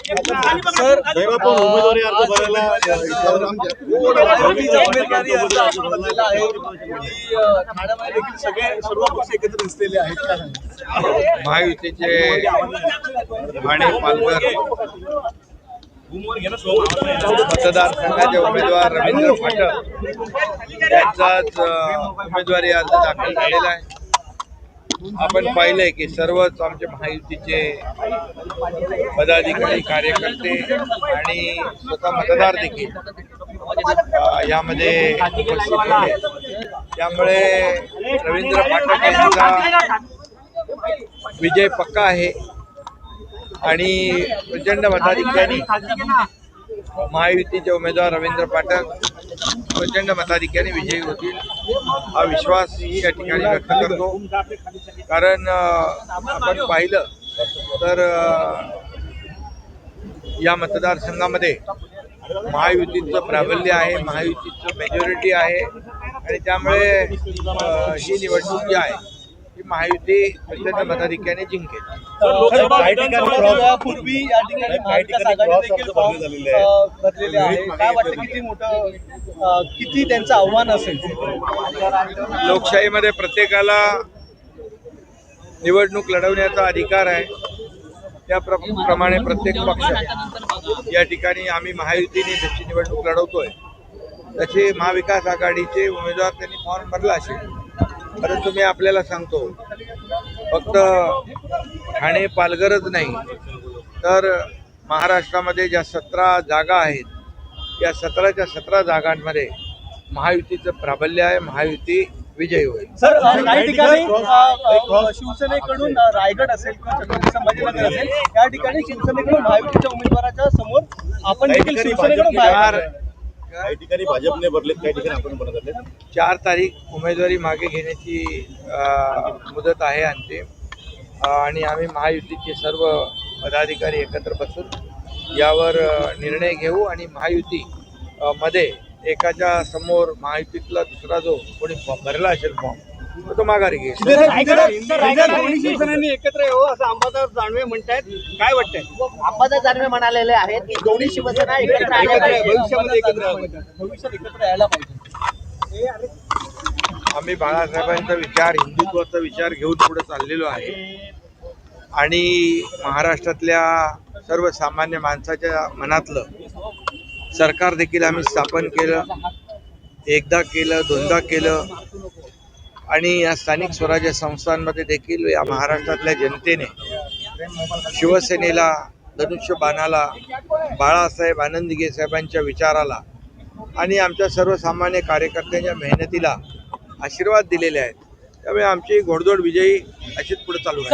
Sir उमेदवारी अर्ज भरायला उमेदवारी अर्ज आपण भरलेला आहे की ठाण्यामध्ये देखील सर्व पक्ष एकत्र दिसलेले आहेत. महायुतीचे ठाणे पालघर मतदारसंघाचे उमेदवार रवींद्र फाटक यांचाच उमेदवारी अर्ज दाखल झालेला आहे. आपण पाहिलंय की सर्वच आमचे महायुतीचे पदाधिकारी कार्यकर्ते आणि स्वतः मतदार देखील यामध्ये उपस्थित होते. त्यामुळे रवींद्र फाटक यांचा विजय पक्का आहे आणि प्रचंड मताधिक्याने महायुतीचे उमेदवार रवींद्र पाठक प्रचंड मताधिक्याने विजयी होतील हा विश्वास या ठिकाणी व्यक्त करतो. कारण आपण पाहिलं तर या मतदारसंघामध्ये महायुतीचं प्राबल्य आहे, महायुतीचं मेजॉरिटी आहे आणि त्यामुळे ही निवडणूक जी आहे ही महायुती प्रचंड मताधिक्याने जिंकेल. पूर्वी या ठिकाणी महाविकास आघाडी देखील भरलेले आहे. काय वाटतं किती त्यांचं आव्हान असेल? लोकशाहीमध्ये प्रत्येकाला निवडणूक लढवण्याचा अधिकार आहे. त्याप्रमाणे प्रत्येक पक्ष या ठिकाणी आम्ही महायुतीने जशी निवडणूक लढवतोय तसे महाविकास आघाडीचे उमेदवार त्यांनी फॉर्म भरला असेल. परंतु मी आपल्याला सांगतो फक्त ठाणे पालघरच नाही तर महाराष्ट्रामध्ये ज्या 17 जागा आहेत या 17च्या 17 जागांमध्ये महायुतीचं प्राबल्य आहे. महायुती विजयी होईल. सर काही ठिकाणी शिवसेनेकडून रायगड असेल किंवा छत्रपती संभाजीनगर असेल या ठिकाणी शिवसेनेकडून महायुतीच्या उमेदवाराच्या समोर आपण देखील शिवसेनेकडून काही ठिकाणी भाजपने भरलेत, काही ठिकाणी आपण भरत 4 तारीख उमेदवारी मागे घेण्याची मुदत आहे अंतिम आणि आम्ही महायुतीचे सर्व पदाधिकारी एकत्र बसून यावर निर्णय घेऊ आणि महायुती मध्ये एकाच्या समोर महायुतीतला दुसरा जो कोणी भरला असेल फॉर्म तो माघारी घेईल. शिवसेनेनी एकत्र यावं असं अंबादास दानवे म्हणतायत. काय वाटतंय? अंबादास दानवे म्हणालेले आहेत की दोन्ही शिवसेना एकत्र भविष्यात एकत्र यायला पाहिजे. आम्ही बाळासाहेबांचा विचार हिंदुत्वाचा विचार घेऊन पुढे चाललेलो आहे आणि महाराष्ट्रातल्या सर्वसामान्य माणसाच्या मनातलं सरकार देखील आम्ही स्थापन केलं. एकदा केलं, दोनदा केलं आणि या स्थानिक स्वराज्य संस्थांमध्ये देखील या महाराष्ट्रातल्या जनतेने शिवसेनेला, धनुष्यबाणाला, बाळासाहेब आनंदगे साहेबांच्या विचाराला आणि आमच्या सर्वसामान्य कार्यकर्त्यांच्या मेहनतीला आशीर्वाद दिलेले आहेत. त्यामुळे आमची घोडदौड विजयी अशीच पुढे चालू आहे.